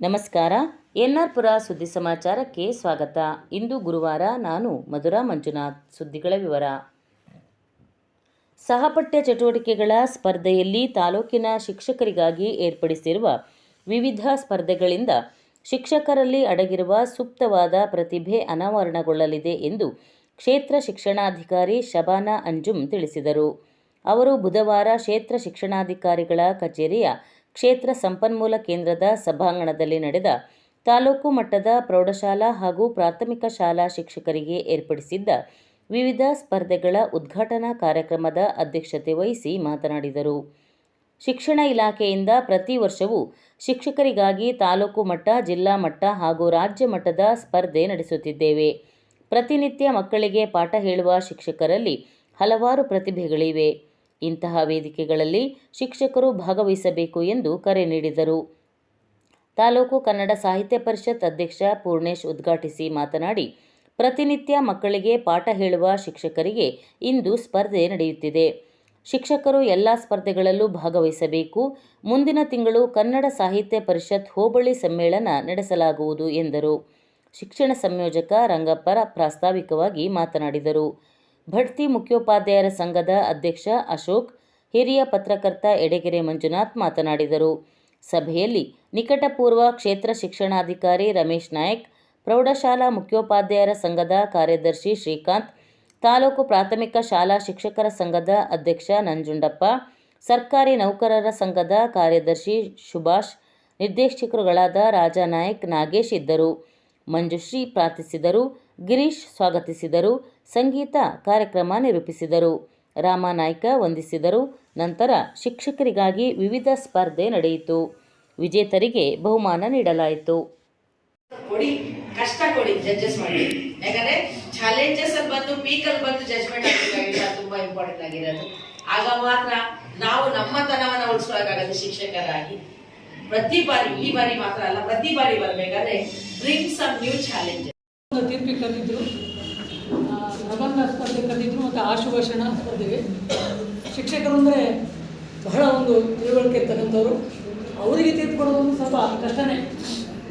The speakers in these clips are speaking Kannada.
ನಮಸ್ಕಾರ. ಎನ್ಆರ್ಪುರ ಸುದ್ದಿ ಸಮಾಚಾರಕ್ಕೆ ಸ್ವಾಗತ. ಇಂದು ಗುರುವಾರ. ನಾನು ಮಧುರಾ ಮಂಜುನಾಥ್. ಸುದ್ದಿಗಳ ವಿವರ. ಸಹಪಠ್ಯ ಚಟುವಟಿಕೆಗಳ ಸ್ಪರ್ಧೆಯಲ್ಲಿ ತಾಲೂಕಿನ ಶಿಕ್ಷಕರಿಗಾಗಿ ಏರ್ಪಡಿಸಿರುವ ವಿವಿಧ ಸ್ಪರ್ಧೆಗಳಿಂದ ಶಿಕ್ಷಕರಲ್ಲಿ ಅಡಗಿರುವ ಸುಪ್ತವಾದ ಪ್ರತಿಭೆ ಅನಾವರಣಗೊಳ್ಳಲಿದೆ ಎಂದು ಕ್ಷೇತ್ರ ಶಿಕ್ಷಣಾಧಿಕಾರಿ ಶಬಾನಾ ಅಂಜುಂ ತಿಳಿಸಿದರು. ಅವರು ಬುಧವಾರ ಕ್ಷೇತ್ರ ಶಿಕ್ಷಣಾಧಿಕಾರಿಗಳ ಕಚೇರಿಯ ಕ್ಷೇತ್ರ ಸಂಪನ್ಮೂಲ ಕೇಂದ್ರದ ಸಭಾಂಗಣದಲ್ಲಿ ನಡೆದ ತಾಲೂಕು ಮಟ್ಟದ ಪ್ರೌಢಶಾಲಾ ಹಾಗೂ ಪ್ರಾಥಮಿಕ ಶಾಲಾ ಶಿಕ್ಷಕರಿಗೆ ಏರ್ಪಡಿಸಿದ್ದ ವಿವಿಧ ಸ್ಪರ್ಧೆಗಳ ಉದ್ಘಾಟನಾ ಕಾರ್ಯಕ್ರಮದ ಅಧ್ಯಕ್ಷತೆ ವಹಿಸಿ ಮಾತನಾಡಿದರು. ಶಿಕ್ಷಣ ಇಲಾಖೆಯಿಂದ ಪ್ರತಿ ವರ್ಷವೂ ಶಿಕ್ಷಕರಿಗಾಗಿ ತಾಲೂಕು ಮಟ್ಟ, ಜಿಲ್ಲಾ ಮಟ್ಟ ಹಾಗೂ ರಾಜ್ಯ ಮಟ್ಟದ ಸ್ಪರ್ಧೆ ನಡೆಸುತ್ತಿದ್ದೇವೆ. ಪ್ರತಿನಿತ್ಯ ಮಕ್ಕಳಿಗೆ ಪಾಠ ಹೇಳುವ ಶಿಕ್ಷಕರಲ್ಲಿ ಹಲವಾರು ಪ್ರತಿಭೆಗಳಿವೆ. ಇಂತಹ ವೇದಿಕೆಗಳಲ್ಲಿ ಶಿಕ್ಷಕರು ಭಾಗವಹಿಸಬೇಕು ಎಂದು ಕರೆ ನೀಡಿದರು. ತಾಲೂಕು ಕನ್ನಡ ಸಾಹಿತ್ಯ ಪರಿಷತ್ ಅಧ್ಯಕ್ಷ ಪೂರ್ಣೇಶ್ ಉದ್ಘಾಟಿಸಿ ಮಾತನಾಡಿ, ಪ್ರತಿನಿತ್ಯ ಮಕ್ಕಳಿಗೆ ಪಾಠ ಹೇಳುವ ಶಿಕ್ಷಕರಿಗೆ ಇಂದು ಸ್ಪರ್ಧೆ ನಡೆಯುತ್ತಿದೆ. ಶಿಕ್ಷಕರು ಎಲ್ಲ ಸ್ಪರ್ಧೆಗಳಲ್ಲೂ ಭಾಗವಹಿಸಬೇಕು. ಮುಂದಿನ ತಿಂಗಳು ಕನ್ನಡ ಸಾಹಿತ್ಯ ಪರಿಷತ್ ಹೋಬಳಿ ಸಮ್ಮೇಳನ ನಡೆಸಲಾಗುವುದು ಎಂದರು. ಶಿಕ್ಷಣ ಸಂಯೋಜಕ ರಂಗಪ್ಪ ಪ್ರಾಸ್ತಾವಿಕವಾಗಿ ಮಾತನಾಡಿದರು. ಭಡ್ತಿ ಮುಖ್ಯೋಪಾಧ್ಯಾಯರ ಸಂಘದ ಅಧ್ಯಕ್ಷ ಅಶೋಕ್, ಹಿರಿಯ ಪತ್ರಕರ್ತ ಎಡೆಗೆರೆ ಮಂಜುನಾಥ್ ಮಾತನಾಡಿದರು. ಸಭೆಯಲ್ಲಿ ನಿಕಟಪೂರ್ವ ಕ್ಷೇತ್ರ ಶಿಕ್ಷಣಾಧಿಕಾರಿ ರಮೇಶ್ ನಾಯಕ್, ಪ್ರೌಢಶಾಲಾ ಮುಖ್ಯೋಪಾಧ್ಯಾಯರ ಸಂಘದ ಕಾರ್ಯದರ್ಶಿ ಶ್ರೀಕಾಂತ್, ತಾಲೂಕು ಪ್ರಾಥಮಿಕ ಶಾಲಾ ಶಿಕ್ಷಕರ ಸಂಘದ ಅಧ್ಯಕ್ಷ ನಂಜುಂಡಪ್ಪ, ಸರ್ಕಾರಿ ನೌಕರರ ಸಂಘದ ಕಾರ್ಯದರ್ಶಿ ಸುಭಾಷ್, ನಿರ್ದೇಶಕರುಗಳಾದ ರಾಜಾನಾಯಕ್, ನಾಗೇಶ್ ಇದ್ದರು. ಮಂಜುಶ್ರೀ ಪ್ರಾರ್ಥಿಸಿದರು. ಗಿರೀಶ್ ಸ್ವಾಗತಿಸಿದರು. ಸಂಗೀತ ಕಾರ್ಯಕ್ರಮ ನಿರೂಪಿಸಿದರು. ರಾಮನಾಯ್ಕ ವಂದಿಸಿದರು. ನಂತರ ಶಿಕ್ಷಕರಿಗಾಗಿ ವಿವಿಧ ಸ್ಪರ್ಧೆ ನಡೆಯಿತು. ವಿಜೇತರಿಗೆ ಬಹುಮಾನ ನೀಡಲಾಯಿತು. ಕಷ್ಟ ಕೊಡಿ, ಜಡ್ಜಸ್ ಮಾಡಿ. ಯಾಕಂದ್ರೆ ಚಾಲೆಂಜಸ್ ಅಲ್ಲಿ ಬಂದು ಪೀಕಲ್ಲಿ ಬಂದು ಜಡ್ಜ್ಮೆಂಟ್ ಆಗಬೇಕಾಗಿಲ್ಲ, ತುಂಬಾ ಇಂಪಾರ್ಟೆಂಟ್ ಆಗಿರೋದು. ಆಗ ಮಾತ್ರ ನಾವು ನಮ್ಮತನವನ್ನ ಉಳಿಸೋಕ್ಕಾಗತ್ತೆ ಶಿಕ್ಷಕರಾಗಿ. ಪ್ರತಿ ಬಾರಿ, ಈ ಬಾರಿ ಮಾತ್ರ ಅಲ್ಲ, ಪ್ರತಿ ಬಾರಿ ಬರ್ಬೇಕಾದ್ರೆ ಬ್ರಿಂಗ್ ಸಮ್ ನ್ಯೂ ಚಾಲೆಂಜ್. ತೀರ್ಪಿಗೆ ಕರೆದಿದ್ರು, ಪ್ರಬಂಧ ಸ್ಪರ್ಧೆ ಕರೆದಿದ್ರು ಮತ್ತು ಆಶುಭಾಷಣ ಸ್ಪರ್ಧೆಗೆ. ಶಿಕ್ಷಕರು ಅಂದರೆ ಬಹಳ ಒಂದು ತಿಳುವಳಿಕೆ ಇರ್ತಕ್ಕಂಥವ್ರು. ಅವರಿಗೆ ತೀರ್ಪು ಕೊಡೋದು ಸ್ವಲ್ಪ ಕಷ್ಟನೇ.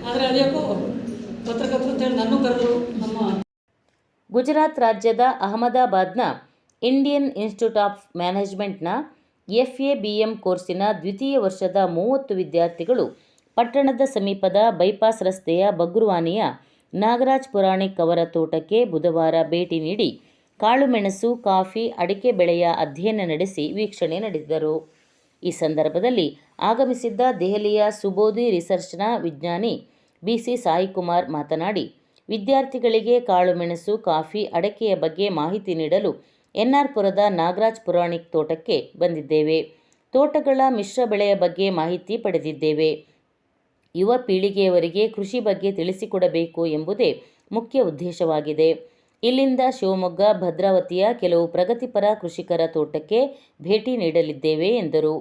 ಆದರೆ ಅದೇಕೋ ಪತ್ರಕರ್ತರು ಅಂತೇಳಿ ನನ್ನೂ ಕರೆದರು. ನಮ್ಮ ಗುಜರಾತ್ ರಾಜ್ಯದ ಅಹಮದಾಬಾದ್ನ ಇಂಡಿಯನ್ ಇನ್ಸ್ಟಿಟ್ಯೂಟ್ ಆಫ್ ಮ್ಯಾನೇಜ್ಮೆಂಟ್ನ FABM ಕೋರ್ಸಿನ ದ್ವಿತೀಯ ವರ್ಷದ 30 ವಿದ್ಯಾರ್ಥಿಗಳು ಪಟ್ಟಣದ ಸಮೀಪದ ಬೈಪಾಸ್ ರಸ್ತೆಯ ಬಗ್ರುವಾನಿಯ ನಾಗರಾಜ್ ಪುರಾಣಿಕ್ ಅವರ ತೋಟಕ್ಕೆ ಬುಧವಾರ ಭೇಟಿ ನೀಡಿ ಕಾಳುಮೆಣಸು, ಕಾಫಿ, ಅಡಿಕೆ ಬೆಳೆಯ ಅಧ್ಯಯನ ನಡೆಸಿ ವೀಕ್ಷಣೆ ನಡೆಸಿದರು. ಈ ಸಂದರ್ಭದಲ್ಲಿ ಆಗಮಿಸಿದ್ದ ದೆಹಲಿಯ ಸುಬೋಧಿ ರಿಸರ್ಚ್ನ ವಿಜ್ಞಾನಿ BC ಸಾಯಿಕುಮಾರ್ ಮಾತನಾಡಿ, ವಿದ್ಯಾರ್ಥಿಗಳಿಗೆ ಕಾಳುಮೆಣಸು, ಕಾಫಿ, ಅಡಕೆಯ ಬಗ್ಗೆ ಮಾಹಿತಿ ನೀಡಲು ಎನ್ಆರ್ಪುರದ ನಾಗರಾಜ್ ಪುರಾಣಿಕ್ ತೋಟಕ್ಕೆ ಬಂದಿದ್ದೇವೆ. ತೋಟಗಳ ಮಿಶ್ರ ಬೆಳೆಯ ಬಗ್ಗೆ ಮಾಹಿತಿ ಪಡೆದಿದ್ದೇವೆ. ಯುವ ಪೀಳಿಗೆಯವರಿಗೆ ಕೃಷಿ ಬಗ್ಗೆ ತಿಳಿಸಿಕೊಡಬೇಕು ಎಂಬುದೇ ಮುಖ್ಯ ಉದ್ದೇಶವಾಗಿದೆ. ಇಲ್ಲಿಂದ ಶಿವಮೊಗ್ಗ, ಭದ್ರಾವತಿಯ ಕೆಲವು ಪ್ರಗತಿಪರ ಕೃಷಿಕರ ತೋಟಕ್ಕೆ ಭೇಟಿ ನೀಡಲಿದ್ದೇವೆ ಎಂದರು.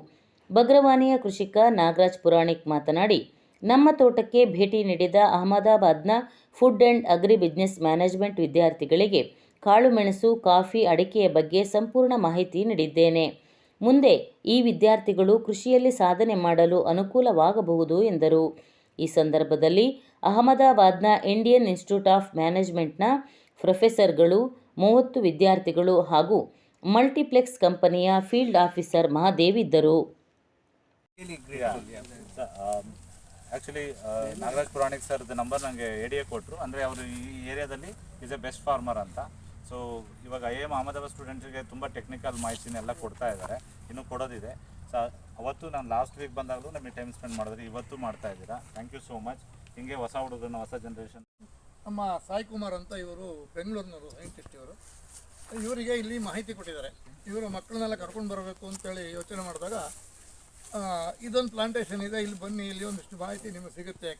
ಬಗ್ರವಾನಿಯ ಕೃಷಿಕ ನಾಗರಾಜ್ ಪುರಾಣಿಕ್ ಮಾತನಾಡಿ, ನಮ್ಮ ತೋಟಕ್ಕೆ ಭೇಟಿ ನೀಡಿದ ಅಹಮದಾಬಾದ್ನ food and agri business management ವಿದ್ಯಾರ್ಥಿಗಳಿಗೆ ಕಾಳುಮೆಣಸು, ಕಾಫಿ, ಅಡಿಕೆಯ ಬಗ್ಗೆ ಸಂಪೂರ್ಣ ಮಾಹಿತಿ ನೀಡಿದ್ದೇನೆ. ಮುಂದೆ ಈ ವಿದ್ಯಾರ್ಥಿಗಳು ಕೃಷಿಯಲ್ಲಿ ಸಾಧನೆ ಮಾಡಲು ಅನುಕೂಲವಾಗಬಹುದು ಎಂದರು. ಈ ಸಂದರ್ಭದಲ್ಲಿ ಅಹಮದಾಬಾದ್ನ ಇಂಡಿಯನ್ ಇನ್ಸ್ಟಿಟ್ಯೂಟ್ ಆಫ್ ಮ್ಯಾನೇಜ್ಮೆಂಟ್ನ ಪ್ರೊಫೆಸರ್ಗಳು, 30 ವಿದ್ಯಾರ್ಥಿಗಳು ಹಾಗೂ ಮಲ್ಟಿಪ್ಲೆಕ್ಸ್ ಕಂಪನಿಯ ಫೀಲ್ಡ್ ಆಫೀಸರ್ ಮಹಾದೇವ್ ಇದ್ದರು. ಆ್ಯಕ್ಚುಲಿ ನಾಗರಾಜ್ ಪುರಾಣಿಕ್ ಸರ್ದು ನಂಬರ್ ನನಗೆ ADA ಕೊಟ್ಟರು. ಅಂದರೆ ಅವರು ಈ ಏರಿಯಾದಲ್ಲಿ ಈಸ್ ಎ ಬೆಸ್ಟ್ ಫಾರ್ಮರ್ ಅಂತ. ಸೊ ಇವಾಗ IIM ಅಹಮದಾಬಾದ್ ಸ್ಟೂಡೆಂಟ್ಸ್ಗೆ ತುಂಬ ಟೆಕ್ನಿಕಲ್ ಮಾಹಿತಿನೆಲ್ಲ ಕೊಡ್ತಾ ಇದ್ದಾರೆ, ಇನ್ನೂ ಕೊಡೋದಿದೆ. ಸೊ ಅವತ್ತು ನಾನು ಲಾಸ್ಟ್ ವೀಕ್ ಬಂದಾಗಲೂ ನಮಗೆ ಟೈಮ್ ಸ್ಪೆಂಡ್ ಮಾಡಿದ್ರಿ, ಇವತ್ತು ಮಾಡ್ತಾ ಇದ್ದೀರಾ. Thank you so much. ಹಿಂಗೆ ಹೊಸ ಹುಡುಗರನ್ನ, ಹೊಸ ಜನ್ರೇಷನ್. ನಮ್ಮ ಸಾಯಿಕುಮಾರ್ ಅಂತ ಇವರು ಬೆಂಗಳೂರಿನವರು, ಸೈಂಟಿಸ್ಟ್ ಇವರು. ಇವರಿಗೆ ಇಲ್ಲಿ ಮಾಹಿತಿ ಕೊಟ್ಟಿದ್ದಾರೆ. ಇವರು ಮಕ್ಕಳನ್ನೆಲ್ಲ ಕರ್ಕೊಂಡು ಬರಬೇಕು ಅಂತೇಳಿ ಯೋಚನೆ ಮಾಡಿದಾಗ ಇದೊಂದು ಪ್ಲಾಂಟೇಶನ್ ಇದೆ, ಇಲ್ಲಿ ಬನ್ನಿ, ಇಲ್ಲಿ ಒಂದಿಷ್ಟು ಮಾಹಿತಿ ನಿಮಗೆ ಸಿಗುತ್ತೆ,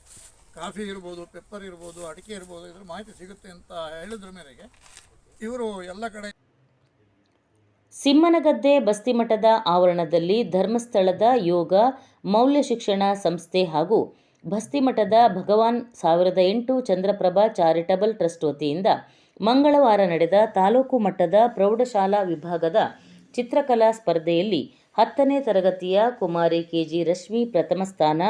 ಕಾಫಿ ಇರ್ಬೋದು, ಪೆಪ್ಪರ್ ಇರ್ಬೋದು, ಅಡಿಕೆ ಇರ್ಬೋದು, ಇದ್ರ ಮಾಹಿತಿ ಸಿಗುತ್ತೆ ಅಂತ ಹೇಳಿದ್ರ ಮೇರೆಗೆ ಇವರು ಎಲ್ಲ ಕಡೆ. ಸಿಮ್ಮನಗದ್ದೆ ಬಸ್ತಿಮಠದ ಆವರಣದಲ್ಲಿ ಧರ್ಮಸ್ಥಳದ ಯೋಗ ಮೌಲ್ಯ ಶಿಕ್ಷಣ ಸಂಸ್ಥೆ ಹಾಗೂ ಬಸ್ತಿಮಠದ ಭಗವಾನ್ 1008 ಚಂದ್ರಪ್ರಭಾ ಚಾರಿಟಬಲ್ ಟ್ರಸ್ಟ್ ವತಿಯಿಂದ ಮಂಗಳವಾರ ನಡೆದ ತಾಲೂಕು ಮಟ್ಟದ ಪ್ರೌಢಶಾಲಾ ವಿಭಾಗದ ಚಿತ್ರಕಲಾ ಸ್ಪರ್ಧೆಯಲ್ಲಿ 10ನೇ ತರಗತಿಯ ಕುಮಾರಿ KG ರಶ್ಮಿ ಪ್ರಥಮ ಸ್ಥಾನ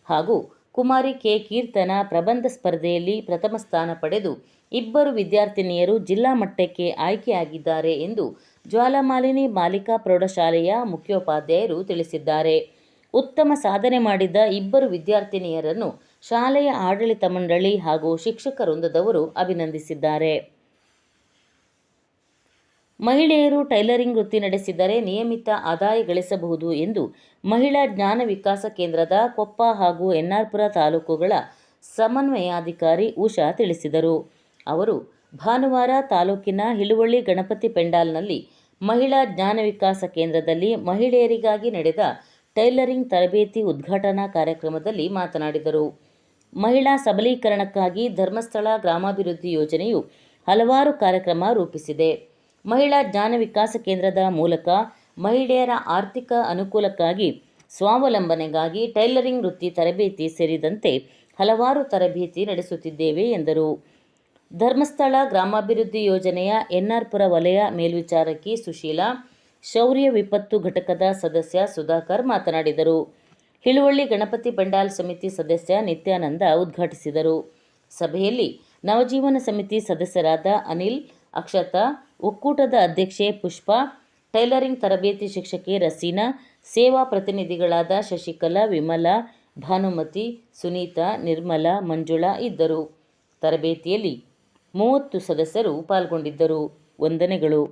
ಹಾಗೂ ಕುಮಾರಿ ಕೆ ಕೀರ್ತನ ಪ್ರಬಂಧ ಸ್ಪರ್ಧೆಯಲ್ಲಿ ಪ್ರಥಮ ಸ್ಥಾನ ಪಡೆದು 2 ವಿದ್ಯಾರ್ಥಿನಿಯರು ಜಿಲ್ಲಾ ಮಟ್ಟಕ್ಕೆ ಆಯ್ಕೆಯಾಗಿದ್ದಾರೆ ಎಂದು ಜ್ವಾಲಾಮಾಲಿನಿ ಬಾಲಿಕಾ ಪ್ರೌಢಶಾಲೆಯ ಮುಖ್ಯೋಪಾಧ್ಯಾಯರು ತಿಳಿಸಿದ್ದಾರೆ. ಉತ್ತಮ ಸಾಧನೆ ಮಾಡಿದ 2 ವಿದ್ಯಾರ್ಥಿನಿಯರನ್ನು ಶಾಲೆಯ ಆಡಳಿತ ಮಂಡಳಿ ಹಾಗೂ ಶಿಕ್ಷಕ ವೃಂದದವರು ಅಭಿನಂದಿಸಿದ್ದಾರೆ. ಮಹಿಳೆಯರು ಟೈಲರಿಂಗ್ ವೃತ್ತಿ ನಡೆಸಿದರೆ ನಿಯಮಿತ ಆದಾಯ ಗಳಿಸಬಹುದು ಎಂದು ಮಹಿಳಾ ಜ್ಞಾನ ವಿಕಾಸ ಕೇಂದ್ರದ ಕೊಪ್ಪ ಹಾಗೂ ಎನ್ನಾರ್ಪುರ ತಾಲೂಕುಗಳ ಸಮನ್ವಯಾಧಿಕಾರಿ ಉಷಾ ತಿಳಿಸಿದರು. ಅವರು ಭಾನುವಾರ ತಾಲೂಕಿನ ಹಿಳುವಳ್ಳಿ ಗಣಪತಿ ಪೆಂಡಾಲ್ನಲ್ಲಿ ಮಹಿಳಾ ಜ್ಞಾನ ವಿಕಾಸ ಕೇಂದ್ರದಲ್ಲಿ ಮಹಿಳೆಯರಿಗಾಗಿ ನಡೆದ ಟೈಲರಿಂಗ್ ತರಬೇತಿ ಉದ್ಘಾಟನಾ ಕಾರ್ಯಕ್ರಮದಲ್ಲಿ ಮಾತನಾಡಿದರು. ಮಹಿಳಾ ಸಬಲೀಕರಣಕ್ಕಾಗಿ ಧರ್ಮಸ್ಥಳ ಗ್ರಾಮಾಭಿವೃದ್ಧಿ ಯೋಜನೆಯು ಹಲವಾರು ಕಾರ್ಯಕ್ರಮ ರೂಪಿಸಿದೆ. ಮಹಿಳಾ ಜ್ಞಾನ ವಿಕಾಸ ಕೇಂದ್ರದ ಮೂಲಕ ಮಹಿಳೆಯರ ಆರ್ಥಿಕ ಅನುಕೂಲಕ್ಕಾಗಿ, ಸ್ವಾವಲಂಬನೆಗಾಗಿ ಟೈಲರಿಂಗ್ ವೃತ್ತಿ ತರಬೇತಿ ಸೇರಿದಂತೆ ಹಲವಾರು ತರಬೇತಿ ನಡೆಸುತ್ತಿದ್ದೇವೆ ಎಂದರು. ಧರ್ಮಸ್ಥಳ ಗ್ರಾಮಾಭಿವೃದ್ಧಿ ಯೋಜನೆಯ ಎನ್ನಾರ್ಪುರ ವಲಯ ಮೇಲ್ವಿಚಾರಕಿ ಸುಶೀಲಾ, ಶೌರ್ಯ ವಿಪತ್ತು ಘಟಕದ ಸದಸ್ಯ ಸುಧಾಕರ್ ಮಾತನಾಡಿದರು. ಹಿಳುವಳ್ಳಿ ಗಣಪತಿ ಪೆಂಡಾಲ್ ಸಮಿತಿ ಸದಸ್ಯ ನಿತ್ಯಾನಂದ ಉದ್ಘಾಟಿಸಿದರು. ಸಭೆಯಲ್ಲಿ ನವಜೀವನ ಸಮಿತಿ ಸದಸ್ಯರಾದ ಅನಿಲ್, ಅಕ್ಷತಾ, ಒಕ್ಕೂಟದ ಅಧ್ಯಕ್ಷೆ ಪುಷ್ಪಾ, ಟೈಲರಿಂಗ್ ತರಬೇತಿ ಶಿಕ್ಷಕಿ ರಸೀನಾ, ಸೇವಾ ಪ್ರತಿನಿಧಿಗಳಾದ ಶಶಿಕಲಾ, ವಿಮಲಾ, ಭಾನುಮತಿ, ಸುನೀತಾ, ನಿರ್ಮಲಾ, ಮಂಜುಳಾ ಇದ್ದರು. ತರಬೇತಿಯಲ್ಲಿ 30 ಸದಸ್ಯರು ಪಾಲ್ಗೊಂಡಿದ್ದರು. ವಂದನೆಗಳು.